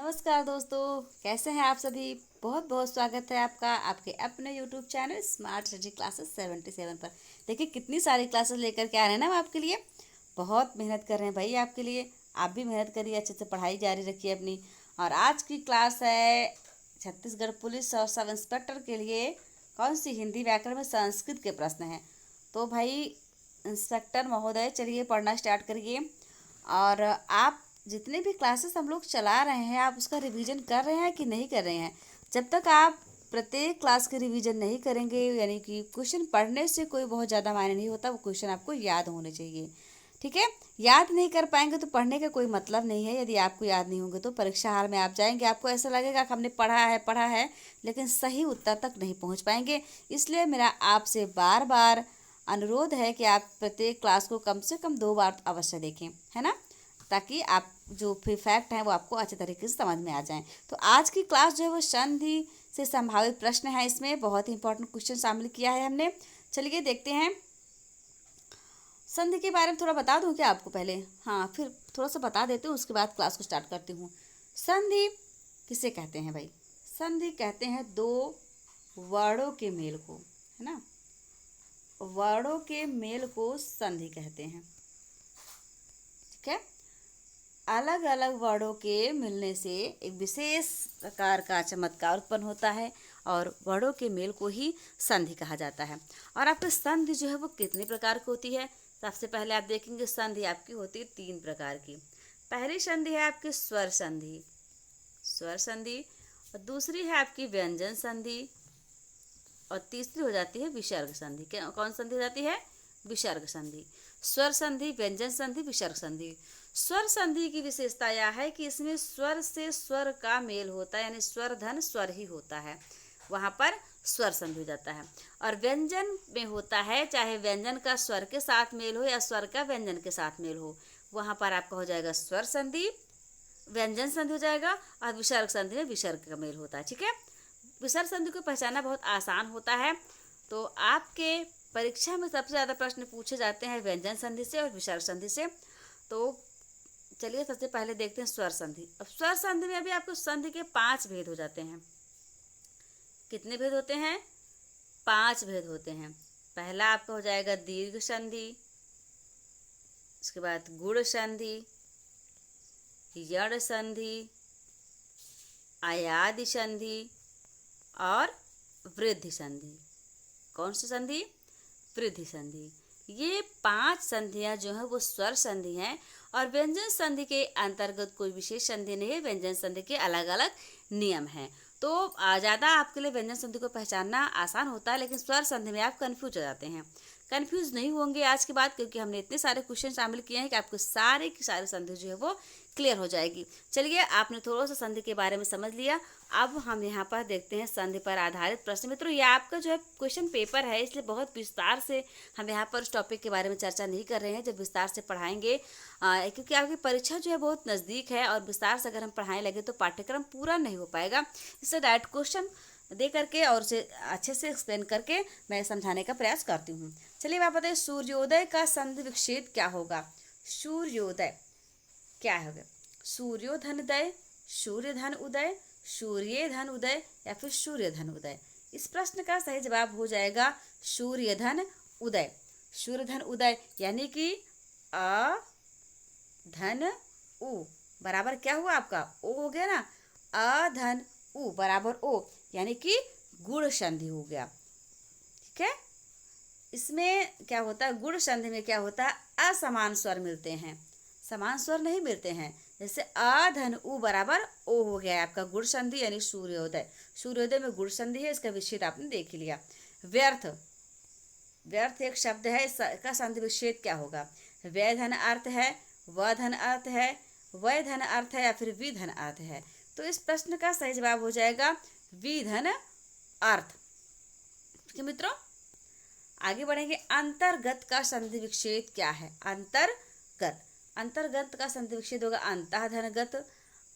नमस्कार दोस्तों, कैसे हैं आप सभी। बहुत बहुत स्वागत है आपका आपके अपने YouTube channel smart study classes 77 पर। देखिए कितनी सारी क्लासेस लेकर के आ रहे हैं ना हम आपके लिए। बहुत मेहनत कर रहे हैं भाई आपके लिए। आप भी मेहनत करिए, अच्छे से पढ़ाई जारी रखिए अपनी। और आज की क्लास है छत्तीसगढ़ पुलिस और सब इंस्पेक्टर के लिए कौन सी हिंदी व्याकरण में संस्कृत के प्रश्न हैं। तो भाई इंस्पेक्टर महोदय चलिए पढ़ना स्टार्ट करिए। और आप जितने भी क्लासेस हम लोग चला रहे हैं आप उसका रिवीजन कर रहे हैं कि नहीं कर रहे हैं। जब तक आप प्रत्येक क्लास के रिवीजन नहीं करेंगे, यानी कि क्वेश्चन पढ़ने से कोई बहुत ज़्यादा मायने नहीं होता, वो क्वेश्चन आपको याद होने चाहिए। ठीक है, याद नहीं कर पाएंगे तो पढ़ने का कोई मतलब नहीं है। यदि आपको याद नहीं होंगे तो परीक्षा हाल में आप जाएंगे, आपको ऐसा लगेगा कि हमने पढ़ा है लेकिन सही उत्तर तक नहीं पहुंच पाएंगे। इसलिए मेरा आपसे बार बार अनुरोध है कि आप प्रत्येक क्लास को कम से कम 2 बार अवश्य देखें, है ना, ताकि आप जो फिर फैक्ट हैं वो आपको अच्छे तरीके से समझ में आ जाएं। तो आज की क्लास जो है वो संधि से संभावित प्रश्न है, इसमें बहुत ही इंपॉर्टेंट क्वेश्चन शामिल किया है हमने। चलिए देखते हैं। संधि के बारे में थोड़ा बता दूं क्या आपको पहले? हाँ, फिर थोड़ा सा बता देती हूँ, उसके बाद क्लास को स्टार्ट करती हूँ। संधि किसे कहते हैं भाई? संधि कहते हैं दो वर्णों के मेल को, है ना। वर्णों के मेल को संधि कहते हैं। ठीक है, अलग अलग वर्णों के मिलने से एक विशेष प्रकार का चमत्कार उत्पन्न होता है और वर्णों के मेल को ही संधि कहा जाता है। और आपकी संधि जो है वो कितने प्रकार की होती है? सबसे पहले आप देखेंगे संधि आपकी होती है 3 प्रकार की। पहली संधि है आपकी स्वर संधि, स्वर संधि। और दूसरी है आपकी व्यंजन संधि। और तीसरी हो जाती है विसर्ग संधि। कौन संधि हो जाती है? विसर्ग संधि। स्वर संधि, व्यंजन संधि, विसर्ग संधि। स्वर संधि की विशेषता यह है कि इसमें स्वर से स्वर का मेल होता है, यानी स्वर धन स्वर ही होता है, वहां पर स्वर संधि हो जाता है। और व्यंजन में होता है, चाहे व्यंजन का स्वर के साथ मेल हो या स्वर का व्यंजन के साथ मेल हो, वहां पर आपका हो जाएगा स्वर संधि, व्यंजन संधि हो जाएगा। और विसर्ग संधि में विसर्ग का मेल होता है। ठीक है, विसर्ग संधि को पहचानना बहुत आसान होता है। तो आपके परीक्षा में सबसे ज़्यादा प्रश्न पूछे जाते हैं व्यंजन संधि से और विसर्ग संधि से। तो चलिए सबसे पहले देखते हैं स्वर संधि। अब स्वर संधि में अभी आपको संधि के 5 भेद हो जाते हैं। कितने भेद होते हैं? 5 भेद होते हैं। पहला आपका हो जाएगा दीर्घ संधि, उसके बाद गुण संधि, यण संधि, आयादि संधि और वृद्धि संधि। कौन सी संधि? वृद्धि संधि। ये 5 संधियां जो है वो स्वर संधि हैं। और व्यंजन संधि के अंतर्गत कोई विशेष संधि नहीं है, व्यंजन संधि के अलग अलग नियम हैं। तो ज़्यादा आपके लिए व्यंजन संधि को पहचानना आसान होता है, लेकिन स्वर संधि में आप कंफ्यूज हो जाते हैं। कंफ्यूज नहीं होंगे आज के बाद, क्योंकि हमने इतने सारे क्वेश्चन शामिल किए हैं कि आपको सारे की सारी संधि जो है वो क्लियर हो जाएगी। चलिए, आपने थोड़ा सा संधि के बारे में समझ लिया। अब हम यहाँ पर देखते हैं संधि पर आधारित प्रश्न। मित्रों, ये आपका जो है क्वेश्चन पेपर है, इसलिए बहुत विस्तार से हम यहाँ पर उस टॉपिक के बारे में चर्चा नहीं कर रहे हैं। जब विस्तार से पढ़ाएंगे, क्योंकि आपकी परीक्षा जो है बहुत नज़दीक है और विस्तार से अगर हम पढ़ाने लगे तो पाठ्यक्रम पूरा नहीं हो पाएगा। इससे डायरेक्ट क्वेश्चन दे करके और उसे अच्छे से एक्सप्लेन करके मैं समझाने का प्रयास करती हूँ। चलिए आप बताइए, सूर्योदय का संधि विच्छेद क्या होगा? सूर्योदय क्या होगा? सूर्यो धन उदय, सूर्य धन उदय, सूर्य धन उदय या फिर सूर्य धन उदय? इस प्रश्न का सही जवाब हो जाएगा सूर्य धन उदय। सूर्य धन उदय यानी कि अ धन उ बराबर क्या हुआ आपका? ओ हो गया ना। अ धन उ बराबर ओ, यानी कि गुण संधि हो गया। ठीक है, इसमें क्या होता है? गुण संधि में क्या होता है? असमान स्वर मिलते हैं, समान स्वर नहीं मिलते हैं। जैसे अ धन उ बराबर ओ हो गया है आपका गुण संधि, यानी सूर्योदय। सूर्योदय में गुण संधि है, इसका विच्छेद आपने देख ही लिया। व्यर्थ, व्यर्थ एक शब्द है, इसका संधि विच्छेद क्या होगा? व्यय धन अर्थ है, व धन अर्थ है, वय धन अर्थ है या फिर वि धन अर्थ है? तो इस प्रश्न का सही जवाब हो जाएगा वि धन अर्थ। ठीक है मित्रों, आगे बढ़ेंगे। अंतर्गत का संधि विच्छेद क्या है? अंतर्गत, अंतर्गत का संधि विच्छेद होगा अंतःधनगत,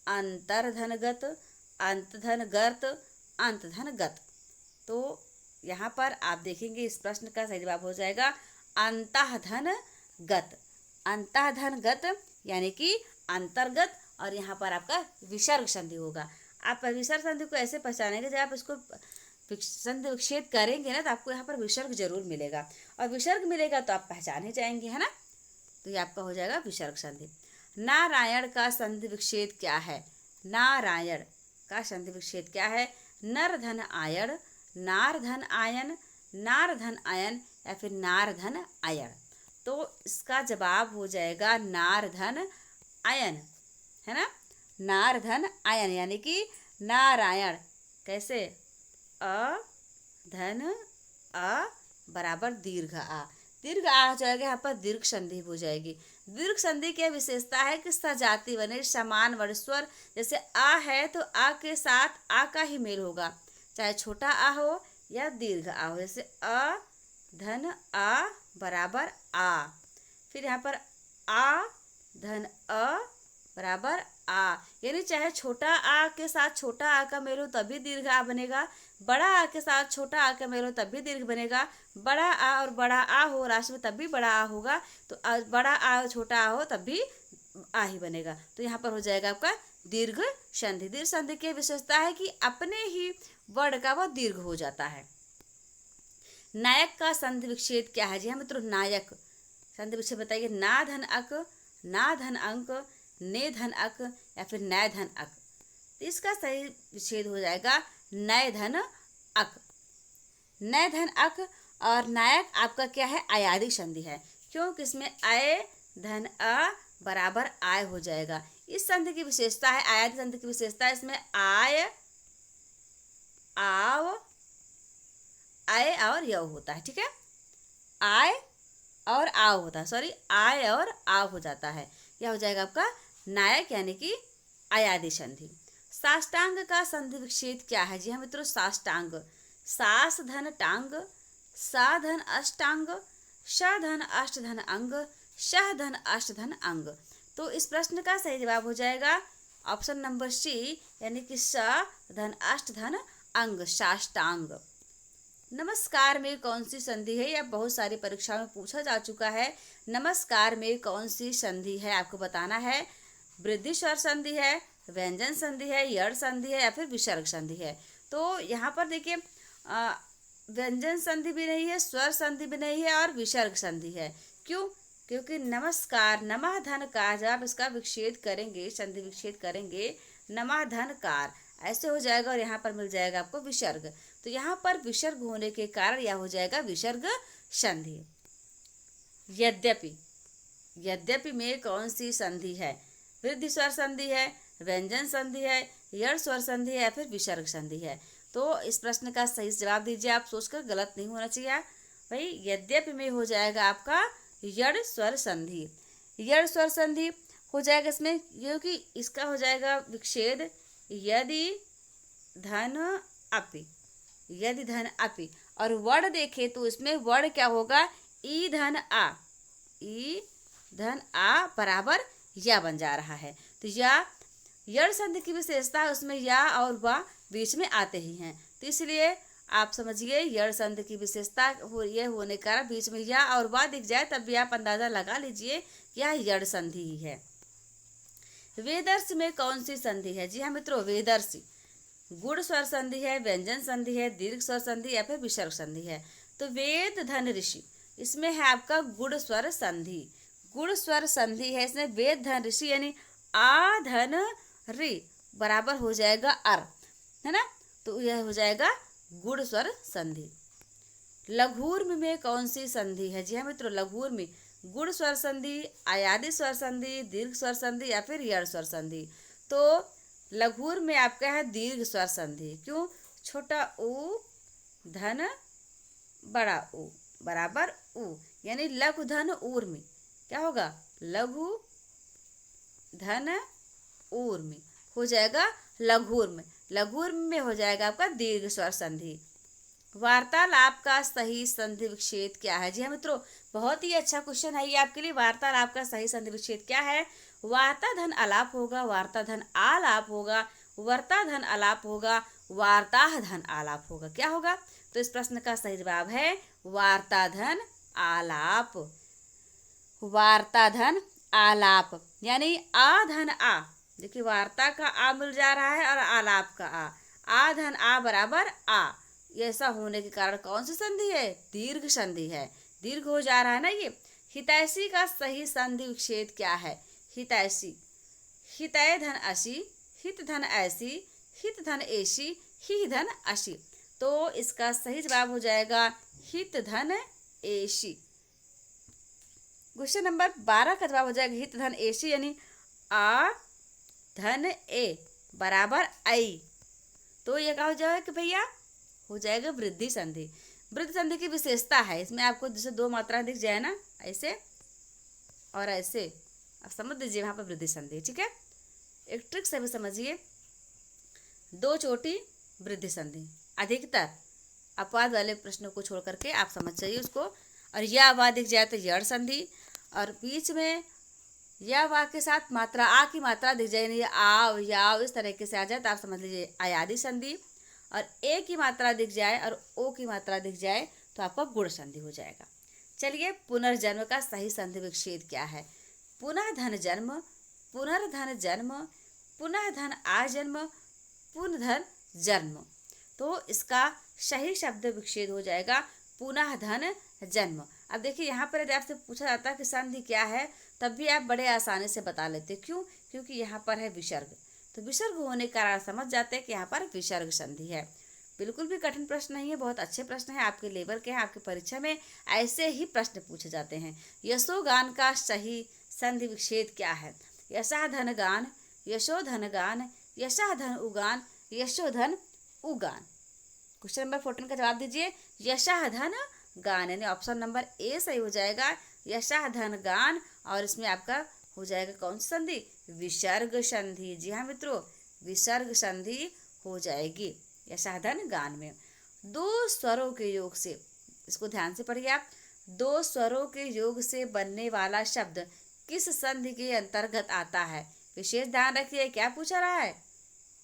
अंतर्धनगत, अंतधनगत, अंतधनगत। तो यहाँ पर आप देखेंगे इस प्रश्न का सही जवाब हो जाएगा अंतःधनगत। अंतःधनगत यानी कि अंतर्गत और यहाँ पर आपका विसर्ग संधि होगा। आप विसर्ग संधि को ऐसे पहचानेंगे, जब आप इसको संधि विच्छेद करेंगे ना तो आपको यहाँ पर विसर्ग जरूर मिलेगा, और विसर्ग मिलेगा तो आप पहचाने जाएंगे, है ना। तो ये आपका हो जाएगा विसर्ग संधि। नारायण का संधि विच्छेद क्या है? नारायण का संधि विच्छेद क्या है? नर धन आयण, नार धन आयन, नार धन आयन या फिर नार धन आयन। तो इसका जवाब हो जाएगा नार धन आयन, है ना। नार धन आयन यानी कि नारायण कैसे? अ धन अ बराबर दीर्घ आ, दीर्घ आ हो जाएगा, यहाँ पर दीर्घ संधि हो जाएगी। दीर्घ संधि की विशेषता है कि सजाती बने समान वर्ण स्वर, जैसे आ है तो आ के साथ आ का ही मेल होगा, चाहे छोटा आ हो या दीर्घ आ हो। जैसे अ धन आ बराबर आ, फिर यहाँ पर आ धन अ बराबर आ, यानी चाहे छोटा आ के साथ छोटा आ का मेल हो तभी दीर्घ आ बनेगा, बड़ा आ के साथ छोटा आ का मेल हो तब भी दीर्घ बनेगा, बड़ा आ और बड़ा आ हो राशि में तब भी बड़ा आ होगा, तो बड़ा आ और छोटा आ हो तब भी आ ही बनेगा। तो यहाँ पर हो जाएगा आपका दीर्घ संधि। दीर्घ संधि की विशेषता है कि अपने ही वर्ण का वह दीर्घ हो जाता है। नायक का संधि विच्छेद क्या है? जी हाँ मित्रों, नायक संधि विच्छेद बताइए। ना धन अक, ना धन अंक, ने धन अक या फिर नय धन अक। तो इसका सही विच्छेद हो जाएगा नय धन अक। नय धन अक और नायक आपका क्या है? अयादी संधि है, क्योंकि इसमें अय धन अ बराबर आय हो जाएगा। इस संधि की विशेषता है, अयादी संधि की विशेषता है, इसमें आय आव आय और यव होता है, ठीक है। आय और आव होता है, सॉरी आय और आव हो जाता है। यह हो जाएगा आपका नायक यानी कि अयादी संधि। साष्टांग का संधि विच्छेद क्या है? जी हाँ मित्रों, साष्टांग सास धन टांग, सा धन अष्टांग, श धन अष्ट धन अंग, शह धन अष्ट धन अंग। तो इस प्रश्न का सही जवाब हो जाएगा ऑप्शन नंबर सी, यानी कि स धन अष्ट धन अंग, साष्टांग। नमस्कार में कौन सी संधि है? यह बहुत सारी परीक्षाओं में पूछा जा चुका है। नमस्कार में कौन सी संधि है आपको बताना है। वृद्धि स्वर संधि है, व्यंजन संधि है, यड़ संधि है या फिर विसर्ग संधि है। तो यहाँ पर देखिए व्यंजन संधि भी नहीं है, स्वर संधि भी नहीं है और विसर्ग संधि है। क्यों? क्योंकि नमस्कार नमः धन कार, जब आप इसका विच्छेद करेंगे, संधि विच्छेद करेंगे, नमः धन कार ऐसे हो जाएगा और यहाँ पर मिल जाएगा आपको विसर्ग। तो यहाँ पर विसर्ग होने के कारण यह हो जाएगा विसर्ग संधि। यद्यपि, यद्यपि में कौन सी संधि है? वृद्धि स्वर संधि है, व्यंजन संधि है, यड़ स्वर संधि है या फिर विसर्ग संधि है। तो इस प्रश्न का सही जवाब दीजिए, आप सोचकर गलत नहीं होना चाहिए भाई। यद्यपि में हो जाएगा आपका यड़ स्वर संधि। यड़ स्वर संधि हो जाएगा इसमें, क्योंकि इसका हो जाएगा विच्छेद यदि धन अपि, यदि धन अपि। और वर्ण देखे तो इसमें वर्ण क्या होगा? ई धन आ, ई धन आ बराबर या बन जा रहा है। तो या यड़ संधि की विशेषता है, उसमें या और वा बीच में आते ही हैं, तो इसलिए आप समझिए यड़ संधि की विशेषता हो ये होने का कारण बीच में या और वा दिख जाए तब भी आप अंदाजा लगा लीजिए कि यह यड़ संधि ही है। वेदर्श में कौन सी संधि है? जी हाँ मित्रों, वेदर्शी गुण स्वर संधि है, व्यंजन संधि है, दीर्घ स्वर संधि या फिर विसर्ग संधि है। तो वेद धन ऋषि इसमें है आपका गुण स्वर संधि। गुण स्वर संधि है इसमें वेद धन ऋषि, यानी आ धन रि बराबर हो जाएगा अर, है ना। तो यह हो जाएगा गुण स्वर संधि। लघुर्म में कौन सी संधि है? जी हाँ मित्रों, लघुर्म में गुण स्वर संधि, अयादी स्वर संधि, दीर्घ स्वर संधि या फिर यड़ स्वर संधि। तो लघुर्म में आपका है दीर्घ स्वर संधि। क्यों? छोटा ऊ धन बड़ा ऊ बराबर ऊ, यानी लघु धन ऊर्मी क्या होगा? लघु धन ऊर्मी हो जाएगा लघुर्म। लघुर्म में हो जाएगा आपका दीर्घ स्वर संधि। वार्तालाप का सही संधि विच्छेद क्या है? जी हाँ मित्रों, बहुत ही अच्छा क्वेश्चन है ये आपके लिए। वार्तालाप का सही संधि विच्छेद क्या है? वार्ता धन आलाप होगा, वार्ता धन आलाप होगा, वर्ता धन आलाप होगा, वार्ताह धन आलाप होगा। क्या होगा? तो इस प्रश्न का सही जवाब है वार्ता धन आलाप। वार्ता धन आलाप यानी आ धन आ देखिए वार्ता का आ मिल जा रहा है और आलाप का आ धन आ बराबर आ। ऐसा होने के कारण कौन सी संधि है? दीर्घ संधि है, दीर्घ हो जा रहा है ना ये। हितैषी का सही संधि विच्छेद क्या है? हितैषी, हितै धन असी, हित धन ऐसी, हित धन ऐसी, ही धन असी। तो इसका सही जवाब हो जाएगा हित धन ऐसी। क्वेश्चन नंबर 12 का जवाब हो जाएगा हित धन ऐसी, यानी आ धन ए बराबर आई। तो ये क्या हो जाएगा कि भैया हो जाएगा वृद्धि संधि। वृद्धि संधि की विशेषता है, इसमें आपको जैसे दो मात्रा दिख जाए ना, ऐसे और ऐसे, आप समझ लीजिए वहां पर वृद्धि संधि। ठीक है, एक ट्रिक से भी समझिए। दो चोटी वृद्धि संधि, अधिकतर अपवाद वाले प्रश्नों को छोड़ करके आप समझ जाइए उसको। और या वा दिख जाए तो यड़ संधि, और बीच में या वा के साथ मात्रा आ की मात्रा दिख जाए, यानी आव याव इस तरीके से आ जाए तो आप समझ लीजिए आयादी संधि। और ए की मात्रा दिख जाए और ओ की मात्रा दिख जाए तो आपका गुण संधि हो जाएगा। चलिए, पुनर्जन्म का सही संधि विच्छेद क्या है? पुनः धन जन्म, पुनर्धन जन्म, पुनः धन आजन्म, पुनर्धन जन्म। तो इसका सही शब्द विच्छेद हो जाएगा पुनः धन जन्म। अब देखिए यहाँ पर यदि आपसे पूछा जाता है कि संधि क्या है, तब भी आप बड़े आसानी से बता लेते। क्यों? क्योंकि यहाँ पर है विसर्ग। तो विसर्ग होने के कारण समझ जाते हैं कि यहाँ पर विसर्ग संधि है। बिल्कुल भी कठिन प्रश्न नहीं है, बहुत अच्छे प्रश्न है, आपके लेवल के हैं। आपकी परीक्षा में ऐसे ही प्रश्न पूछे जाते हैं। यशोगान का सही संधि विच्छेद क्या है? यशा धन गान, यशो धन गान, यशा धन उगान, यशोधन उगान। क्वेश्चन नंबर 14 का जवाब दीजिए यशा धन गान, यानी ऑप्शन नंबर ए सही हो जाएगा, यशा धन गान। और इसमें आपका हो जाएगा कौन सी संधि? विसर्ग संधि। जी हाँ मित्रों, विसर्ग संधि हो जाएगी यशाधन गान में। दो स्वरों के योग से, इसको ध्यान से पढ़िए आप, दो स्वरों के योग से बनने वाला शब्द किस संधि के अंतर्गत आता है? विशेष ध्यान रखिए, क्या पूछा रहा है?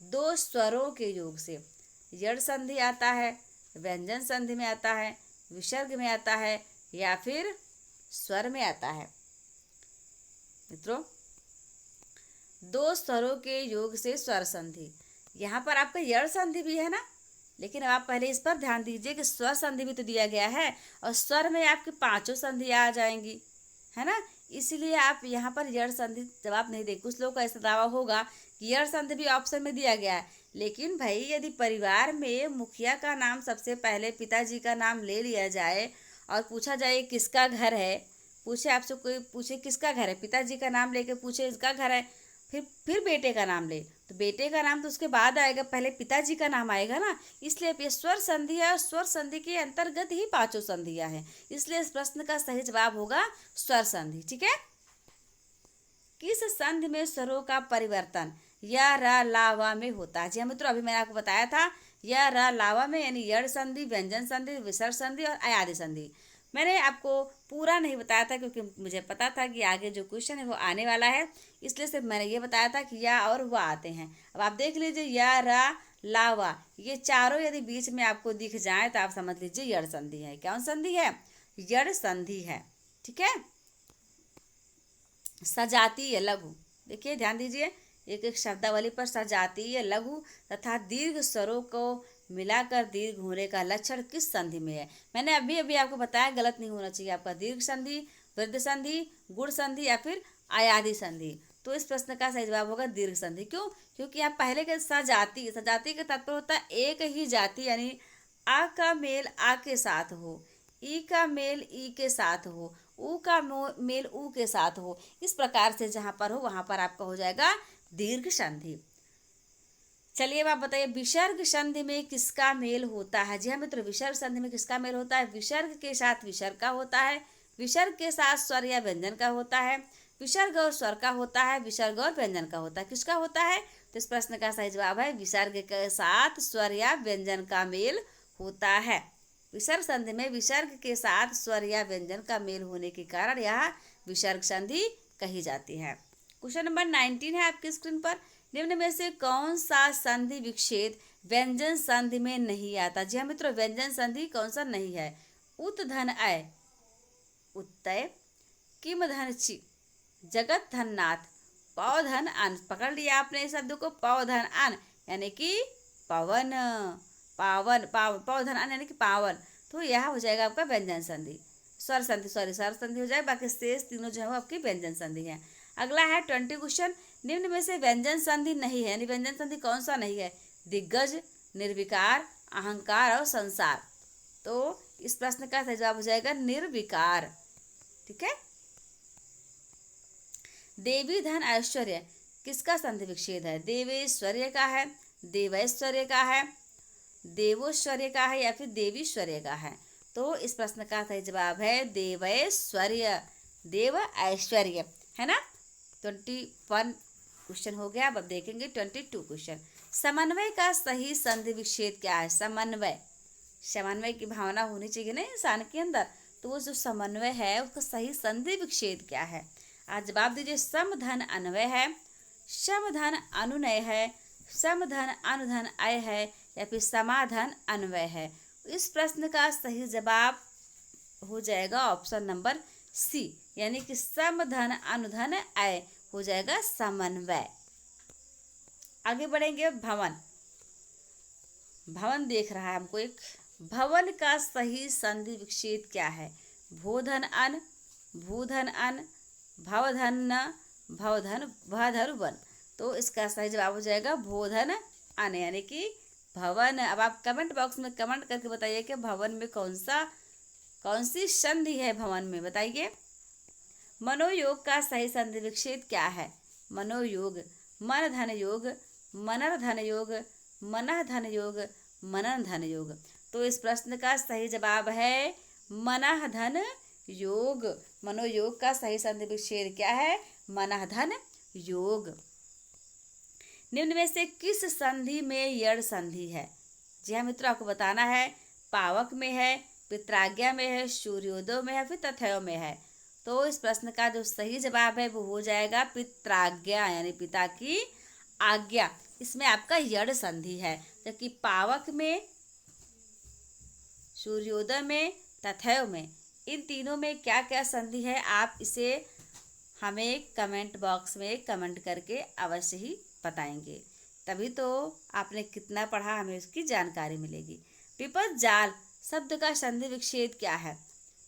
दो स्वरों के योग से। यड़ संधि आता है, व्यंजन संधि में आता है, विसर्ग में आता है, या फिर स्वर में आता है? मित्रों, दो स्वरों के योग से स्वर संधि, यहाँ पर आपका यड़ संधि भी है ना, लेकिन अब आप पहले इस पर ध्यान दीजिए कि स्वर संधि भी तो दिया गया है, और स्वर में आपकी पांचों संधि आ जाएंगी, है ना। इसलिए आप यहाँ पर यड़ संधि जवाब नहीं देंगे। कुछ लोग का ऐसा दावा होगा कि यड़ संधि भी ऑप्शन में दिया गया है, लेकिन भाई यदि परिवार में मुखिया का नाम सबसे पहले पिताजी का नाम ले लिया जाए और पूछा जाए किसका घर है, पूछे आपसे कोई पूछे किसका घर है, पिताजी का नाम लेके पूछे इसका घर है, फिर बेटे का नाम ले, तो बेटे का नाम तो उसके बाद आएगा, पहले पिताजी का नाम आएगा ना। इसलिए ये स्वर संधि है, और स्वर संधि के अंतर्गत ही पांचों संधियां हैं। इसलिए इस प्रश्न का सही जवाब होगा स्वर संधि। ठीक है, किस संधि में स्वरों का परिवर्तन या रा लावा में होता है? जी हाँ मित्रों, अभी मैंने आपको बताया था या रा लावा में, यानी यड़ संधि, व्यंजन संधि, विसर्ग संधि और अयादि संधि। मैंने आपको पूरा नहीं बताया था क्योंकि मुझे पता था कि आगे जो क्वेश्चन है वो आने वाला है, इसलिए सिर्फ मैंने ये बताया था कि या और वा आते हैं। अब आप देख लीजिए या रा लावा, ये चारों यदि बीच में आपको दिख जाए तो आप समझ लीजिए यड़ संधि है। कौन संधि है? यड़ संधि है। ठीक है, सजातीय लघु, देखिए ध्यान दीजिए एक एक शब्दावली पर। सजातीय लघु तथा दीर्घ स्वरों को मिलाकर दीर्घ होने का लक्षण किस संधि में है? मैंने अभी अभी आपको बताया, गलत नहीं होना चाहिए आपका। दीर्घ संधि, वृद्ध संधि, गुण संधि या फिर आयादी संधि। तो इस प्रश्न का सही जवाब होगा दीर्घ संधि। क्यों? क्योंकि आप पहले के सजाती, सजाती का तात्पर्य होता है एक ही जाति, यानी आ का मेल आ के साथ हो, ई का मेल ई के साथ हो, ऊ का मेल ऊ के साथ हो। इस प्रकार से जहाँ पर हो वहाँ पर आपका हो जाएगा दीर्घ संधि। चलिए अब आप बताइए विसर्ग संधि में किसका मेल होता है? जी हाँ मित्र, विसर्ग संधि में किसका मेल होता है? विसर्ग के साथ विसर्ग का होता है, विसर्ग के साथ स्वर या व्यंजन का होता है, विसर्ग और स्वर का होता है, विसर्ग और व्यंजन का होता है। किसका होता है? तो इस प्रश्न का सही जवाब है विसर्ग के साथ स्वर या व्यंजन का मेल होता है। विसर्ग संधि में विसर्ग के साथ स्वर या व्यंजन का मेल होने के कारण यह विसर्ग संधि कही जाती है। क्वेश्चन नंबर 19 है आपकी स्क्रीन पर। निम्न में से कौन सा संधि विच्छेद व्यंजन संधि में नहीं आता? जी हाँ मित्रों, व्यंजन संधि कौन सा नहीं है? उत धन अय, उत्तय, किम धन चि, जगत धन नाथ, पौधन अन, पकड़ लिया आपने इस शब्द को, पौधन अन यानी कि पवन, पावन, पौधन अन यानी कि पावन। तो यह हो जाएगा आपका व्यंजन संधि, स्वर संधि, स्वर संधि हो जाएगा। बाकी शेष तीनों जो है वो आपकी व्यंजन संधि है। अगला है 20 क्वेश्चन, निम्न में से व्यंजन संधि नहीं है, यानी व्यंजन संधि कौन सा नहीं है? दिग्गज, निर्विकार, अहंकार और संसार। तो इस प्रश्न का सही जवाब हो जाएगा निर्विकार। ठीक है। देवी धन ऐश्वर्य किसका संधि विच्छेद है? देवेश्वर्य का है, देवैश्वर्य का है, देवोश्वर्य का है या फिर देवीश्वर्य का है? तो इस प्रश्न का सही जवाब है देवैश्वर्य, देव ऐश्वर्य, है ना। 21 क्वेश्चन हो गया। अब देखेंगे 22 क्वेश्चन। समन्वय का सही संधि विच्छेद क्या है? समन्वय, समन्वय की भावना होनी चाहिए ना इंसान के अंदर, तो वो जो समन्वय है उसका सही संधि विच्छेद क्या है? आज जवाब दीजिए। समधन अन्वय है, समधन अनुनय है, समधन अनुधन अय है या फिर समाधन अन्वय है? इस प्रश्न का सही जवाब हो जाएगा ऑप्शन नंबर सी, यानी कि समधन अनुधन अय हो जाएगा समन्वय। आगे बढ़ेंगे। भवन, भवन देख रहा है हमको एक, भवन का सही संधि विच्छेद क्या है? भोधन अन, भूधन अन, भवधन न, भवधन भधर वन। तो इसका सही जवाब हो जाएगा भोधन अन यानी कि भवन। अब आप कमेंट बॉक्स में कमेंट करके बताइए कि भवन में कौन सी संधि है भवन में, बताइए। मनोयोग का सही संधि विच्छेद क्या है? मनोयोग, मन धन योग, मनर धन योग, मनः धन योग, मनन धन योग। तो इस प्रश्न का सही जवाब है मनः धन योग। मनोयोग का सही संधि विच्छेद क्या है? मनः धन योग। निम्न में से किस संधि में यड़ संधि है? जी हाँ मित्रों, आपको बताना है। पावक में है, पित्राज्ञा में है, सूर्योदय में है, फिर तथैव में है? तो इस प्रश्न का जो सही जवाब है वो हो जाएगा पित्राज्ञा, यानी पिता की आज्ञा। इसमें आपका यड़ संधि है। जबकि पावक में, सूर्योदय में, तथैव में, इन तीनों में क्या क्या संधि है, आप इसे हमें कमेंट बॉक्स में कमेंट करके अवश्य ही बताएंगे। तभी तो आपने कितना पढ़ा, हमें उसकी जानकारी मिलेगी। विपद जाल शब्द का संधि विच्छेद क्या है?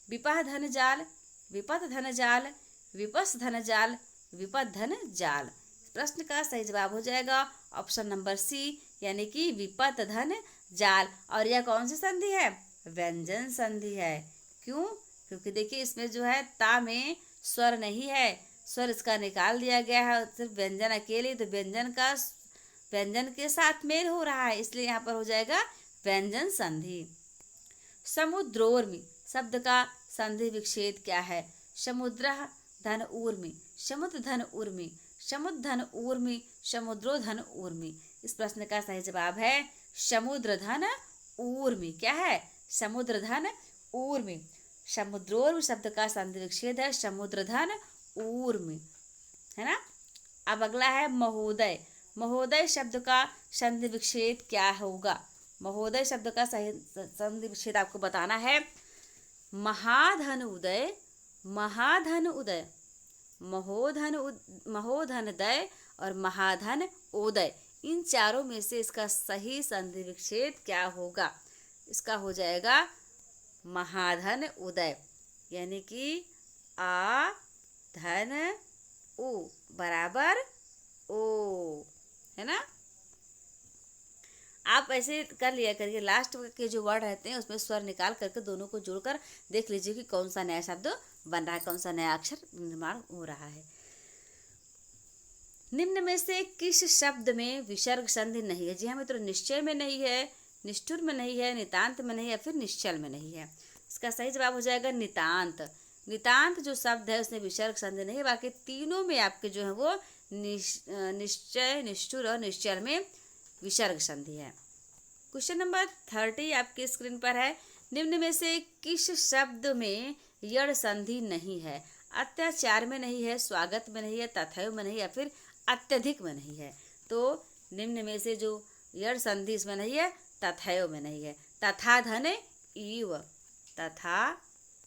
विपह धन जाल, विपत धन जाल, विपस धन जाल, विपद धन जाल। प्रश्न का सही जवाब हो जाएगा ऑप्शन नंबर सी, यानी कि विपत धन जाल। और यह कौन सी संधि है? व्यंजन संधि है। क्यों? क्योंकि देखिए इसमें जो है ता में स्वर नहीं है, स्वर इसका निकाल दिया गया है, सिर्फ व्यंजन अकेले, तो व्यंजन के साथ मेल हो रहा है, इसलिए यहाँ पर हो जाएगा व्यंजन संधि। समुद्रोर्मी शब्द का संधि विच्छेद क्या है? समुद्र धन ऊर्मी, समुद्र धन ऊर्मी, समुद्र धन ऊर्मी, समुद्रो धन ऊर्मी। इस प्रश्न का सही जवाब है समुद्र धन ऊर्मी। क्या है? समुद्र धन ऊर्मी। समुद्रोर्मी शब्द का संधि विच्छेद है समुद्र धन ऊर्मी, है ना। अब अगला है महोदय। महोदय शब्द का संधि विच्छेद क्या होगा? महोदय शब्द का सही संधि विच्छेद आपको बताना है। महाधन उदय, महाधन उदय, महोधन दय और महाधन उदय, इन चारों में से इसका सही संधि विच्छेद क्या होगा? इसका हो जाएगा महाधन उदय, यानी कि आ धन उ बराबर ओ, है ना। आप ऐसे कर लिया करिए, लास्ट के जो वर्ड रहते हैं उसमें स्वर निकाल करके दोनों को जोड़कर देख लीजिए कि कौन सा नया शब्द बन रहा है, कौन सा नया अक्षर निर्माण हो रहा है। निम्न में से किस शब्द में विसर्ग संधि नहीं है? जी हाँ मित्रों, निश्चय में नहीं है, निष्ठुर में नहीं है, नितांत में नहीं है, फिर निश्चल में नहीं है। इसका सही जवाब हो जाएगा नितांत। नितांत जो शब्द है उसमें विसर्ग संधि नहीं है, बाकी तीनों में आपके जो है वो निश्चय, निष्ठुर और निश्चल में विसर्ग संधि है। क्वेश्चन नंबर 30 आपके स्क्रीन पर है। निम्न में से किस शब्द में यड़ संधि नहीं है? अत्याचार में नहीं है, स्वागत में नहीं है, तथैव में नहीं है, फिर अत्यधिक में नहीं है। तो निम्न में से जो यड़ संधि इसमें नहीं है, तथैव में नहीं है। तथा धन इव, तथा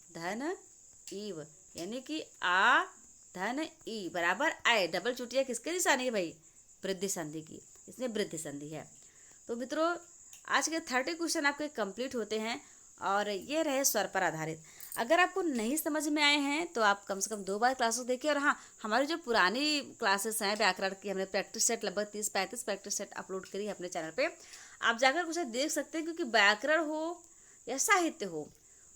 धन इव, यानी कि आ धन ई बराबर आय। डबल चुटिया किसके निशानी है भाई? वृद्धि संधि की, इसमें वृद्धि संधि है। तो मित्रों आज के 30 क्वेश्चन आपके कंप्लीट होते हैं और ये रहे स्वर पर आधारित। अगर आपको नहीं समझ में आए हैं तो आप कम से कम 2 बार क्लासेस देखिए। और हाँ, हमारी जो पुरानी क्लासेस हैं व्याकरण की, हमने प्रैक्टिस सेट लगभग 30-35 प्रैक्टिस सेट अपलोड करी है अपने चैनल पे, आप जाकर कुछ देख सकते हैं। क्योंकि व्याकरण हो या साहित्य हो,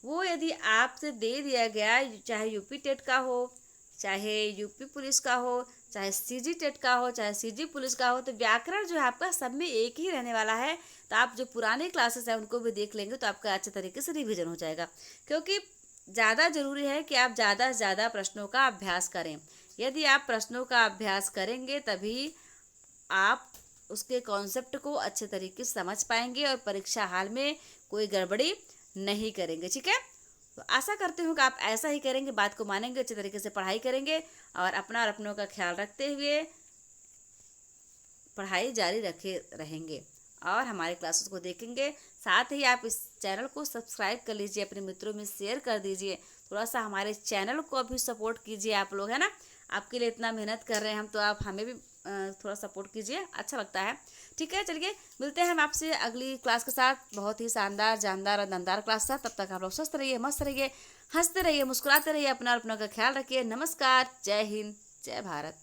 वो यदि आपसे दे दिया गया, चाहे यूपी टेट का हो, चाहे यूपी पुलिस का हो, चाहे सीजी टेट का हो, चाहे सीजी पुलिस का हो, तो व्याकरण जो है आपका सब में एक ही रहने वाला है। तो आप जो पुराने क्लासेस हैं उनको भी देख लेंगे तो आपका अच्छे तरीके से रिवीजन हो जाएगा। क्योंकि ज़्यादा ज़रूरी है कि आप ज़्यादा से ज़्यादा प्रश्नों का अभ्यास करें। यदि आप प्रश्नों का अभ्यास करेंगे तभी आप उसके कॉन्सेप्ट को अच्छे तरीके से समझ पाएंगे और परीक्षा हाल में कोई गड़बड़ी नहीं करेंगे। ठीक है, तो आशा करती हूँ कि आप ऐसा ही करेंगे, बात को मानेंगे, अच्छे तरीके से पढ़ाई करेंगे और अपना और अपनों का ख्याल रखते हुए पढ़ाई जारी रखे रहेंगे और हमारे क्लासेस को देखेंगे। साथ ही आप इस चैनल को सब्सक्राइब कर लीजिए, अपने मित्रों में शेयर कर दीजिए। थोड़ा सा हमारे चैनल को अभी सपोर्ट कीजिए आप लोग, है ना। आपके लिए इतना मेहनत कर रहे हैं हम, तो आप हमें भी थोड़ा सपोर्ट कीजिए, अच्छा लगता है। ठीक है, चलिए मिलते हैं हम आपसे अगली क्लास के साथ, बहुत ही शानदार, जानदार और दमदार क्लास के साथ। तब तक आप लोग स्वस्थ रहिए, मस्त रहिए, हंसते रहिए, मुस्कुराते रहिए, अपना और अपनों का ख्याल रखिए। नमस्कार, जय हिंद, जय भारत।